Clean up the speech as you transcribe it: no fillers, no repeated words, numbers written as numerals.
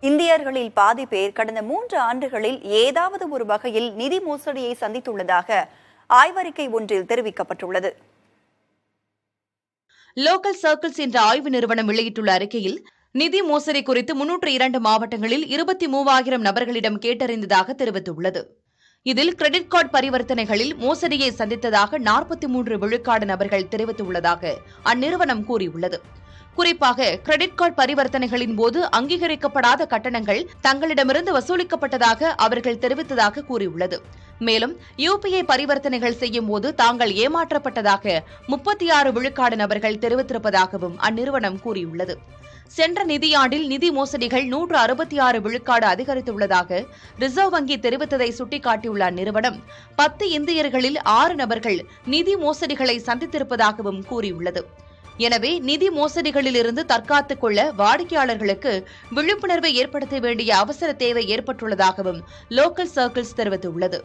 இந்தியர்களில் பாதி பேர் கடந்த 3 ஆண்டுகளில் ஏதாவது ஒரு வகையில் நிதி மோசடியை சந்தித்துள்ளதாக ஆய்வறிக்கை ஒன்றில் தெரிவிக்கப்பட்டுள்ளது. லோக்கல் சர்க்கிள்ஸ் என்ற ஆய்வு நிறுவனம் வெளியிட்டுள்ள அறிக்கையில் நிதி மோசடி குறித்து 302 மாவட்டங்களில் 23,000 நபர்களிடம் கேட்டறிந்ததாக தெரிவித்துள்ளது. இதில் கிரெடிட் கார்டு பரிவர்த்தனைகளில் மோசடியை சந்தித்ததாக 43 விழுக்காடு நபர்கள் தெரிவித்துள்ளதாக அந்நிறுவனம் கூறியுள்ளது. குறிப்பாக கிரெடிட் கார்டு பரிவர்த்தனைகளின் போது அங்கீகரிக்கப்படாத கட்டணங்கள் தங்களிடமிருந்து வசூலிக்கப்பட்டதாக அவர்கள் தெரிவித்ததாக கூறியுள்ளது. மேலும் யுபிஐ பரிவர்த்தனைகள் செய்யும் போது தாங்கள் ஏமாற்றப்பட்டதாக 36 விழுக்காடு நபர்கள் தெரிவித்திருப்பதாகவும் அந்நிறுவனம் கூறியுள்ளது. சென்ற நிதியாண்டில் நிதி மோசடிகள் 166 விழுக்காடு அதிகரித்துள்ளதாக ரிசர்வ் வங்கி தெரிவித்ததை சுட்டிக்காட்டியுள்ள அந்நிறுவனம் 10 இந்தியர்களில் 6 நபர்கள் நிதி மோசடிகளை சந்தித்திருப்பதாகவும் கூறியுள்ளது. எனவே நிதி மோசடிகளிலிருந்து தற்காத்துக் கொள்ள வாடிக்கையாளர்களுக்கு விழிப்புணர்வை ஏற்படுத்த வேண்டிய அவசர தேவை ஏற்பட்டுள்ளதாகவும் லோக்கல் சர்க்கிள்ஸ் தெரிவித்துள்ளது.